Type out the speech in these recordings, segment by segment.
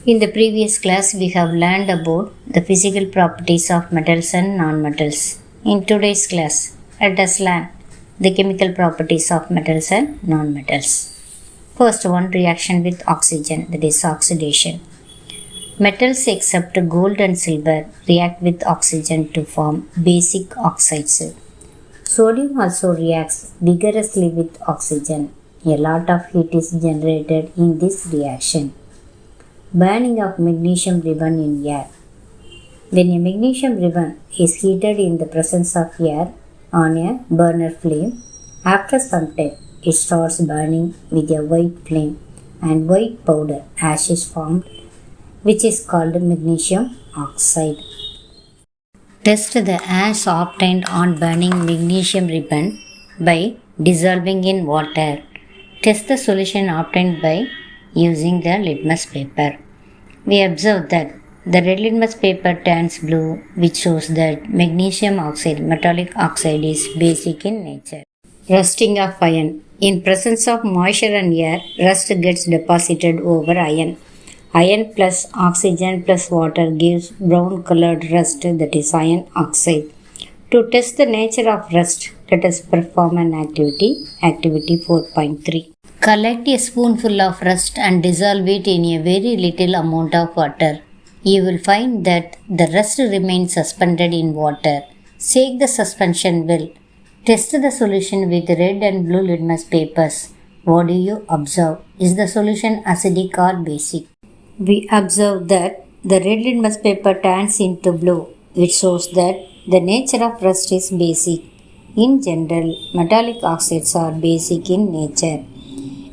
In the previous class, we have learned about the physical properties of metals and nonmetals. In today's class, let us learn the chemical properties of metals and nonmetals. First one, reaction with oxygen, that is oxidation. Metals except gold and silver react with oxygen to form basic oxides. Sodium also reacts vigorously with oxygen. A lot of heat is generated in this reaction. Burning of magnesium ribbon in air. When a magnesium ribbon is heated in the presence of air on a burner flame, after some time it starts burning with a white flame and white powder ash is formed, which is called magnesium oxide. Test the ash obtained on burning magnesium ribbon by dissolving in water. Test the solution obtained by using the litmus paper. We observe that the red litmus paper turns blue, which shows that magnesium oxide, metallic oxide, is basic in nature. Rusting of iron. In presence of moisture and air, rust gets deposited over iron. Iron plus oxygen plus water gives brown colored rust, that is iron oxide. To test the nature of rust, let us perform an activity. Activity 4.3. Collect a spoonful of rust and dissolve it in a very little amount of water. You will find that the rust remains suspended in water. Shake the suspension well. Test the solution with red and blue litmus papers. What do you observe? Is the solution acidic or basic? We observe that the red litmus paper turns into blue, which shows that the nature of rust is basic. In general, metallic oxides are basic in nature.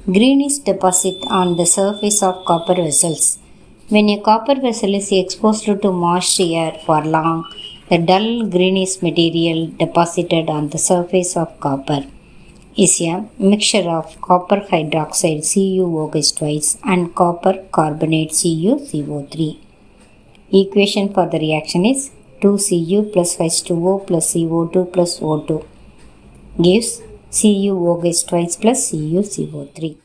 Greenish deposit on the surface of copper vessels. When a copper vessel is exposed to moist air for long, the dull greenish material deposited on the surface of copper is a mixture of copper hydroxide CuOH twice and copper carbonate CuCO3. Equation for the reaction is 2Cu plus H2O plus CO2 plus O2 gives CuOH twice plus CuCO3.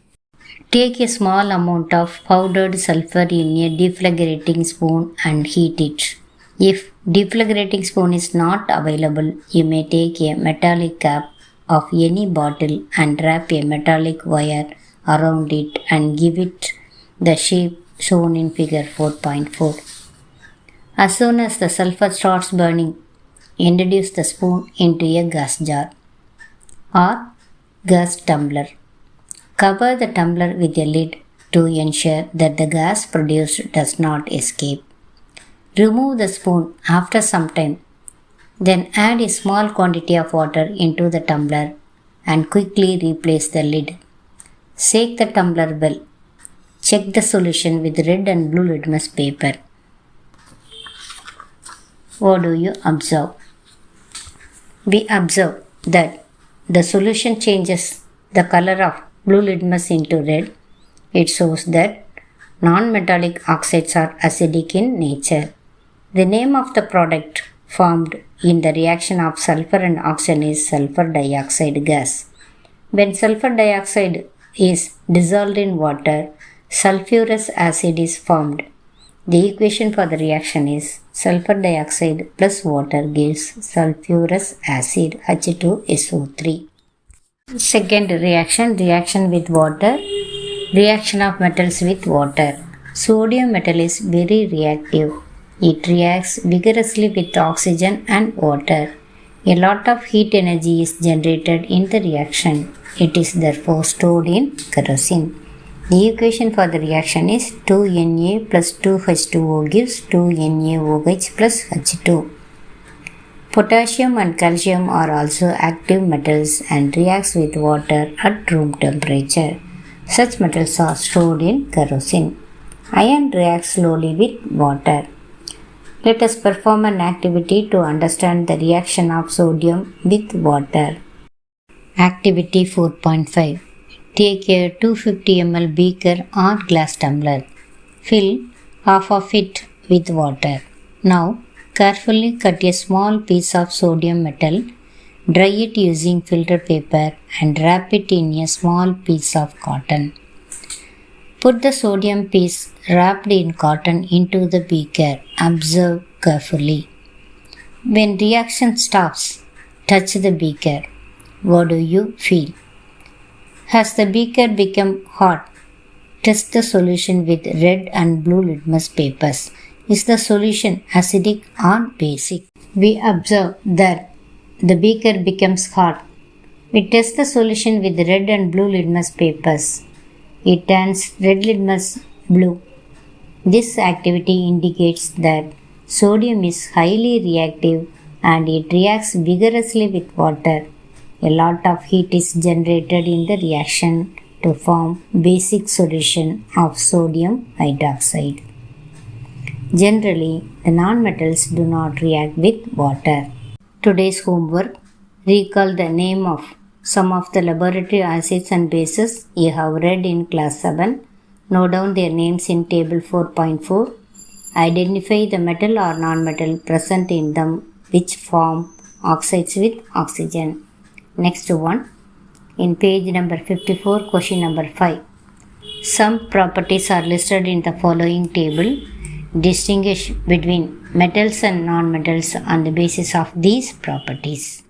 Take a small amount of powdered sulfur in a deflagrating spoon and heat it. If deflagrating spoon is not available, you may take a metallic cap of any bottle and wrap a metallic wire around it and give it the shape shown in figure 4.4. As soon as the sulfur starts burning, introduce the spoon into a gas jar or gas tumbler. Cover the tumbler with a lid to ensure that the gas produced does not escape. Remove the spoon after some time. Then add a small quantity of water into the tumbler and quickly replace the lid. Shake the tumbler well. Check the solution with red and blue litmus paper. What do you observe? We observe that the solution changes the color of blue litmus into red. It shows that non-metallic oxides are acidic in nature. The name of the product formed in the reaction of sulfur and oxygen is sulfur dioxide gas. When sulfur dioxide is dissolved in water, sulfurous acid is formed. The equation for the reaction is sulfur dioxide plus water gives sulfurous acid H2SO3. Second reaction, reaction with water. Reaction of metals with water. Sodium metal is very reactive. It reacts vigorously with oxygen and water. A lot of heat energy is generated in the reaction. It is therefore stored in kerosene. The equation for the reaction is 2Na plus 2H2O gives 2NaOH plus H2. Potassium and calcium are also active metals and reacts with water at room temperature. Such metals are stored in kerosene. Iron reacts slowly with water. Let us perform an activity to understand the reaction of sodium with water. Activity 4.5. Take a 250 ml beaker or glass tumbler. Fill half of it with water. Now, carefully cut a small piece of sodium metal, dry it using filter paper and wrap it in a small piece of cotton. Put the sodium piece wrapped in cotton into the beaker. Observe carefully. When reaction stops, touch the beaker. What do you feel? Has the beaker become hot? Test the solution with red and blue litmus papers. Is the solution acidic or basic? We observe that the beaker becomes hot. We test the solution with red and blue litmus papers. It turns red litmus blue. This activity indicates that sodium is highly reactive and it reacts vigorously with water. A lot of heat is generated in the reaction to form basic solution of sodium hydroxide. Generally, the nonmetals do not react with water. Today's homework: recall the name of some of the laboratory acids and bases you have read in class 7. Note down their names in table 4.4. Identify the metal or nonmetal present in them which form oxides with oxygen. Next one, in page number 54, question number 5. Some properties are listed in the following table. Distinguish between metals and nonmetals on the basis of these properties.